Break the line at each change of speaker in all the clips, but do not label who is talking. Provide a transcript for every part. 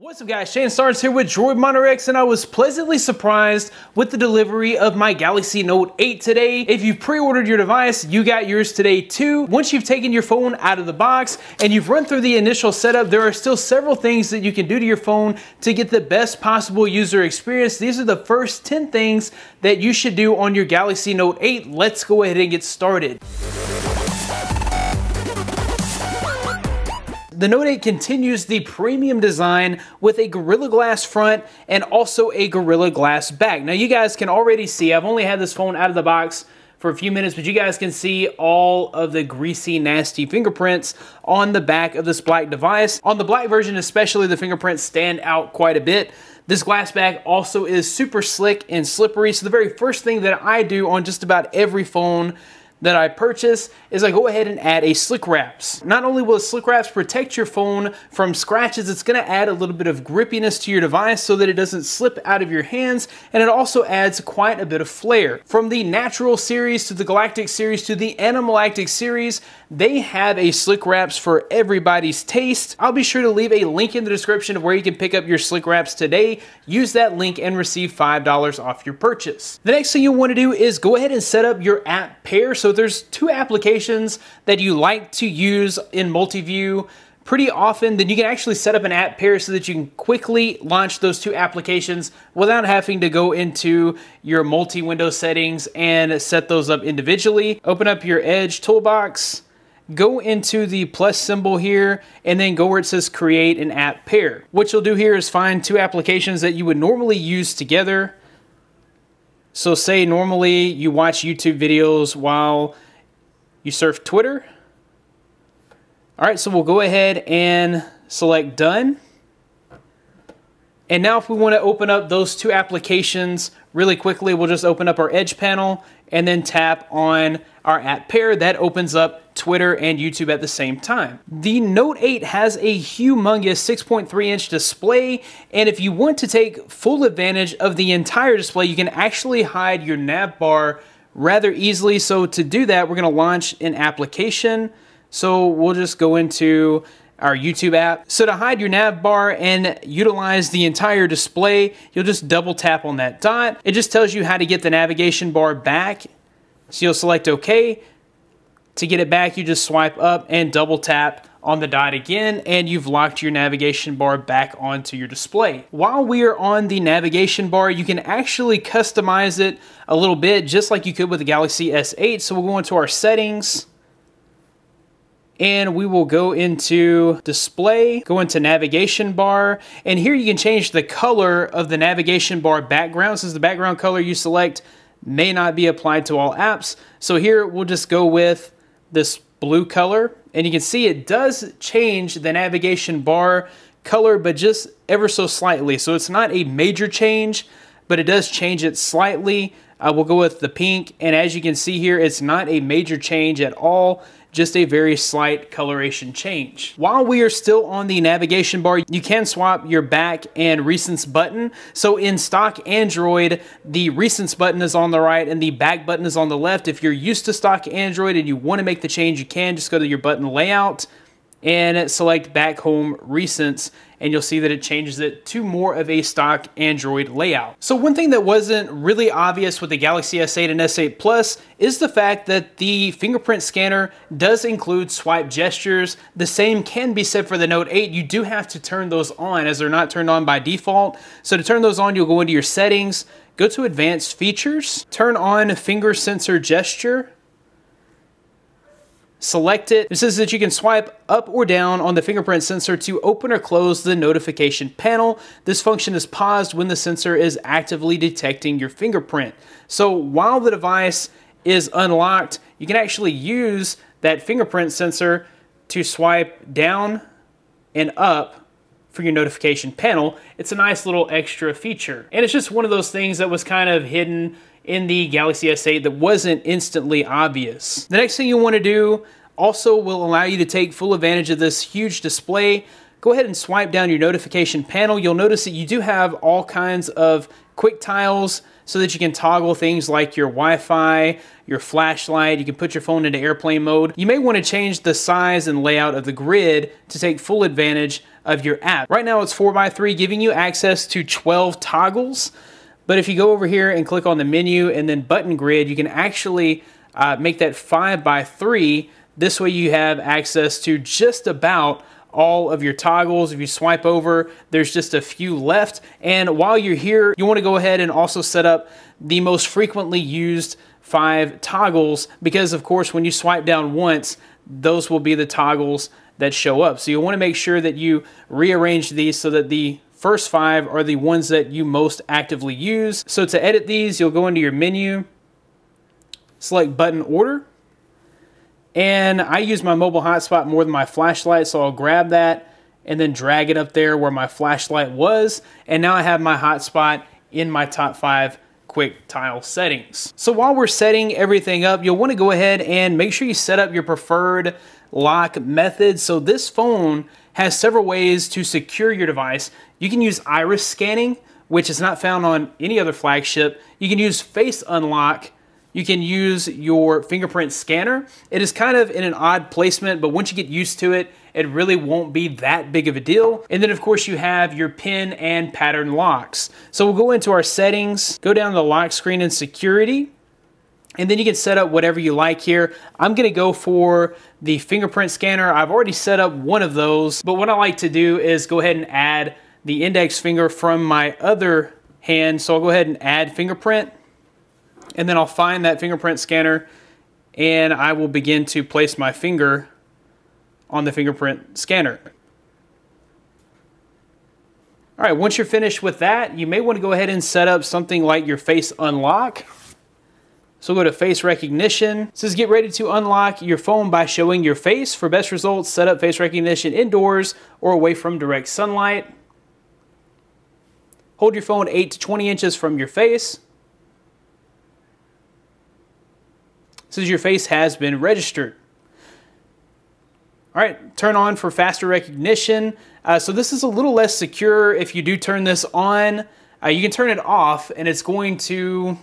What's up guys, Shane Starnes here with Droid Monitor X, and I was pleasantly surprised with the delivery of my Galaxy Note 8 today. If you've pre-ordered your device, you got yours today too. Once you've taken your phone out of the box and you've run through the initial setup, there are still several things that you can do to your phone to get the best possible user experience. These are the first 10 things that you should do on your Galaxy Note 8. Let's go ahead and get started. The Note 8 continues the premium design with a Gorilla Glass front and also a Gorilla Glass back. Now you guys can already see, I've only had this phone out of the box for a few minutes, but you guys can see all of the greasy, nasty fingerprints on the back of this black device. On the black version especially, the fingerprints stand out quite a bit. This glass back also is super slick and slippery, so the very first thing that I do on just about every phone that I purchase is I go ahead and add a slick wraps. Not only will slick wraps protect your phone from scratches, it's gonna add a little bit of grippiness to your device so that it doesn't slip out of your hands, and it also adds quite a bit of flair. From the Natural series to the Galactic series to the Animalactic series, they have a slick wraps for everybody's taste. I'll be sure to leave a link in the description of where you can pick up your slick wraps today. Use that link and receive $5 off your purchase. The next thing you'll want to do is go ahead and set up your app pair. So there's two applications that you like to use in multi-view pretty often, then you can actually set up an app pair so that you can quickly launch those two applications without having to go into your multi-window settings and set those up individually. Open up your Edge toolbox, go into the plus symbol here, and then go where it says create an app pair. What you'll do here is find two applications that you would normally use together. So say normally you watch YouTube videos while you surf Twitter. All right, so we'll go ahead and select done. And now if we want to open up those two applications really quickly, we'll just open up our Edge panel and then tap on our app pair. That opens up Twitter and YouTube at the same time. The Note 8 has a humongous 6.3-inch display, and if you want to take full advantage of the entire display, you can actually hide your nav bar rather easily. So to do that, we're going to launch an application. So we'll just go into our YouTube app. So to hide your nav bar and utilize the entire display, you'll just double tap on that dot. It just tells you how to get the navigation bar back. So you'll select OK. To get it back, you just swipe up and double tap on the dot again, and you've locked your navigation bar back onto your display. While we are on the navigation bar, you can actually customize it a little bit, just like you could with the Galaxy S8. So we'll go into our settings, and we will go into display, go into navigation bar, and here you can change the color of the navigation bar background, since the background color you select may not be applied to all apps. So here we'll just go with this blue color, and you can see it does change the navigation bar color, but just ever so slightly. So it's not a major change, but it does change it slightly. We'll go with the pink, and as you can see here, it's not a major change at all, just a very slight coloration change. While we are still on the navigation bar, you can swap your back and recents button. So in stock Android, the recents button is on the right and the back button is on the left. If you're used to stock Android and you want to make the change, you can just go to your button layout and select back home recents, and you'll see that it changes it to more of a stock Android layout. So one thing that wasn't really obvious with the Galaxy S8 and S8 Plus is the fact that the fingerprint scanner does include swipe gestures. The same can be said for the Note 8. You do have to turn those on, as they're not turned on by default. So to turn those on, you'll go into your settings, go to advanced features, turn on finger sensor gesture, select it. It says that you can swipe up or down on the fingerprint sensor to open or close the notification panel. This function is paused when the sensor is actively detecting your fingerprint. So while the device is unlocked, you can actually use that fingerprint sensor to swipe down and up for your notification panel. It's a nice little extra feature. And it's just one of those things that was kind of hidden in the Galaxy S8 that wasn't instantly obvious. The next thing you want to do also will allow you to take full advantage of this huge display. Go ahead and swipe down your notification panel. You'll notice that you do have all kinds of quick tiles so that you can toggle things like your Wi-Fi, your flashlight. You can put your phone into airplane mode. You may want to change the size and layout of the grid to take full advantage of your app. Right now it's 4x3, giving you access to 12 toggles. But if you go over here and click on the menu and then button grid, you can actually make that 5x3. This way you have access to just about all of your toggles. If you swipe over, there's just a few left. And while you're here, you want to go ahead and also set up the most frequently used 5 toggles, because of course when you swipe down once, those will be the toggles that show up. So you want to make sure that you rearrange these so that the first 5 are the ones that you most actively use. So to edit these, you'll go into your menu, select button order. And I use my mobile hotspot more than my flashlight, so I'll grab that and then drag it up there where my flashlight was. And now I have my hotspot in my top 5 quick tile settings. So while we're setting everything up, you'll want to go ahead and make sure you set up your preferred lock method. So this phone has several ways to secure your device. You can use iris scanning, which is not found on any other flagship. You can use face unlock. You can use your fingerprint scanner. It is kind of in an odd placement, but once you get used to it, it really won't be that big of a deal. And then of course you have your pin and pattern locks. So we'll go into our settings, go down to the lock screen and security, and then you can set up whatever you like here. I'm gonna go for the fingerprint scanner. I've already set up one of those, but what I like to do is go ahead and add the index finger from my other hand. So I'll go ahead and add fingerprint. And then I'll find that fingerprint scanner and I will begin to place my finger on the fingerprint scanner. All right, once you're finished with that, you may want to go ahead and set up something like your face unlock. So go to face recognition. It says get ready to unlock your phone by showing your face. For best results, set up face recognition indoors or away from direct sunlight. Hold your phone 8 to 20 inches from your face. Says your face has been registered. All right, turn on for faster recognition. So this is a little less secure. If you do turn this on, you can turn it off and it's going to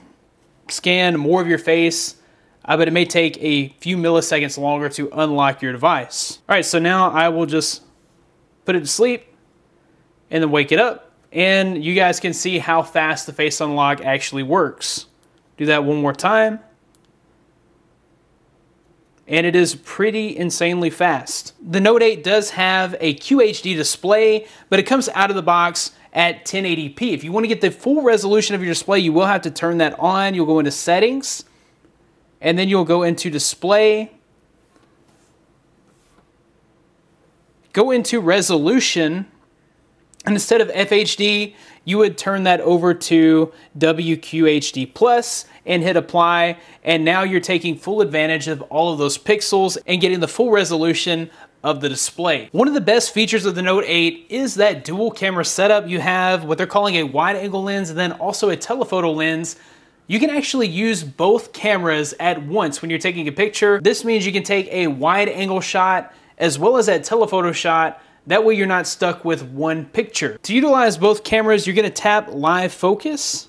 scan more of your face, but it may take a few milliseconds longer to unlock your device. All right, so now I will just put it to sleep and then wake it up. And you guys can see how fast the face unlock actually works. Do that one more time. And it is pretty insanely fast. The Note 8 does have a QHD display, but it comes out of the box at 1080p. If you want to get the full resolution of your display, you will have to turn that on. You'll go into settings, and then you'll go into display, go into resolution, and instead of FHD, you would turn that over to WQHD Plus and hit apply, and now you're taking full advantage of all of those pixels and getting the full resolution of the display. One of the best features of the Note 8 is that dual camera setup. You have what they're calling a wide angle lens and then also a telephoto lens. You can actually use both cameras at once when you're taking a picture. This means you can take a wide angle shot as well as that telephoto shot. That way you're not stuck with one picture. To utilize both cameras, you're gonna tap live focus.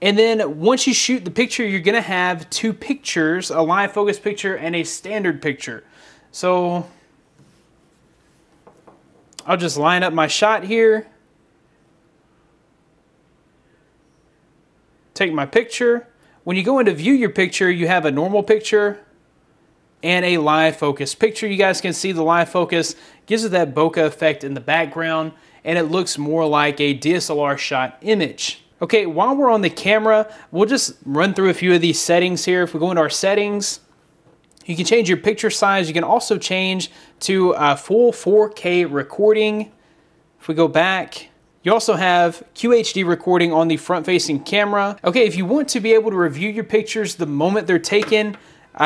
And then once you shoot the picture, you're gonna have 2 pictures, a live focus picture and a standard picture. So I'll just line up my shot here. Take my picture. When you go into view your picture, you have a normal picture and a live focus picture. You guys can see the live focus gives it that bokeh effect in the background, and it looks more like a DSLR shot image. Okay, while we're on the camera, we'll just run through a few of these settings here. If we go into our settings, you can change your picture size. You can also change to full 4K recording. If we go back, you also have QHD recording on the front-facing camera. Okay, if you want to be able to review your pictures the moment they're taken,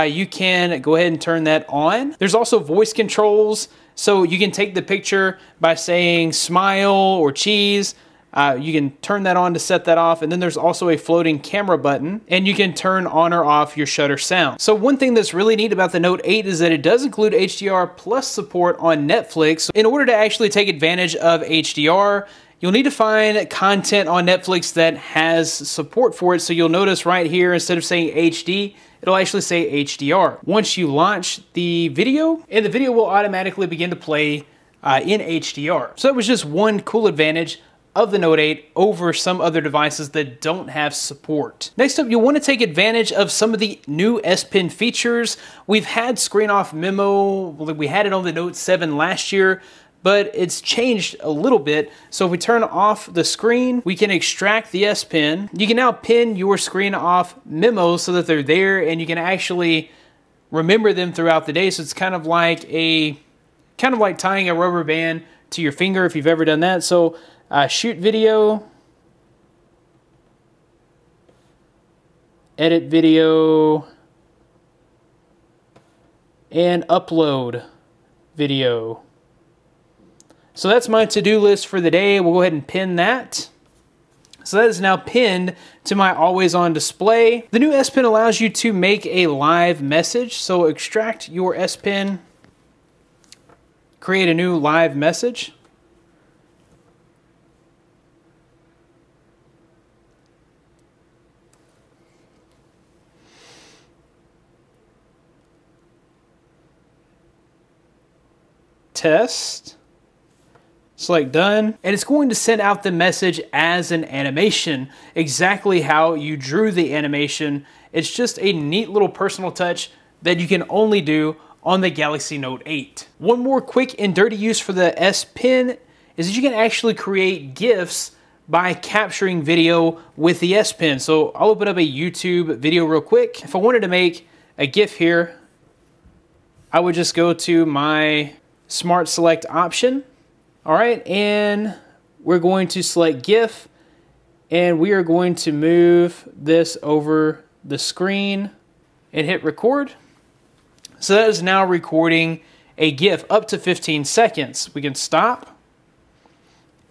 you can go ahead and turn that on. There's also voice controls, so you can take the picture by saying smile or cheese. You can turn that on to set that off, and then there's also a floating camera button, and you can turn on or off your shutter sound. So one thing that's really neat about the Note 8 is that it does include HDR plus support on Netflix. In order to actually take advantage of HDR, you'll need to find content on Netflix that has support for it. So you'll notice right here, instead of saying HD, it'll actually say HDR. Once you launch the video, and the video will automatically begin to play in HDR. So that was just one cool advantage of the Note 8 over some other devices that don't have support. Next up, you'll want to take advantage of some of the new S Pen features. We've had screen off memo, we had it on the Note 7 last year, but it's changed a little bit. So if we turn off the screen, we can extract the S Pen. You can now pin your screen off memos so that they're there and you can actually remember them throughout the day. So it's kind of like tying a rubber band to your finger if you've ever done that. So shoot video, edit video, and upload video. So that's my to-do list for the day. We'll go ahead and pin that. So that is now pinned to my always on display. The new S Pen allows you to make a live message. So extract your S Pen, create a new live message. Test. Select done, and it's going to send out the message as an animation, exactly how you drew the animation. It's just a neat little personal touch that you can only do on the Galaxy Note 8. One more quick and dirty use for the S Pen is that you can actually create GIFs by capturing video with the S Pen. So I'll open up a YouTube video real quick. If I wanted to make a GIF here, I would just go to my Smart Select option. All right, and we're going to select GIF, and we are going to move this over the screen and hit record. So that is now recording a GIF up to 15 seconds. We can stop.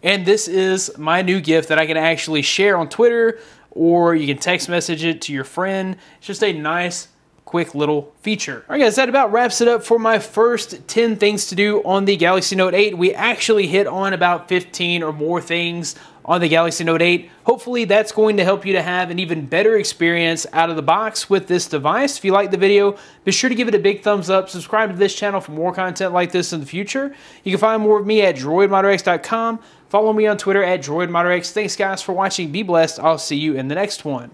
And this is my new GIF that I can actually share on Twitter, or you can text message it to your friend. It's just a nice, quick little feature. All right, guys, that about wraps it up for my first 10 things to do on the Galaxy Note 8. We actually hit on about 15 or more things on the Galaxy Note 8. Hopefully that's going to help you to have an even better experience out of the box with this device. If you liked the video, be sure to give it a big thumbs up. Subscribe to this channel for more content like this in the future. You can find more of me at droidmodderx.com. Follow me on Twitter at droidmodderx. Thanks, guys, for watching. Be blessed. I'll see you in the next one.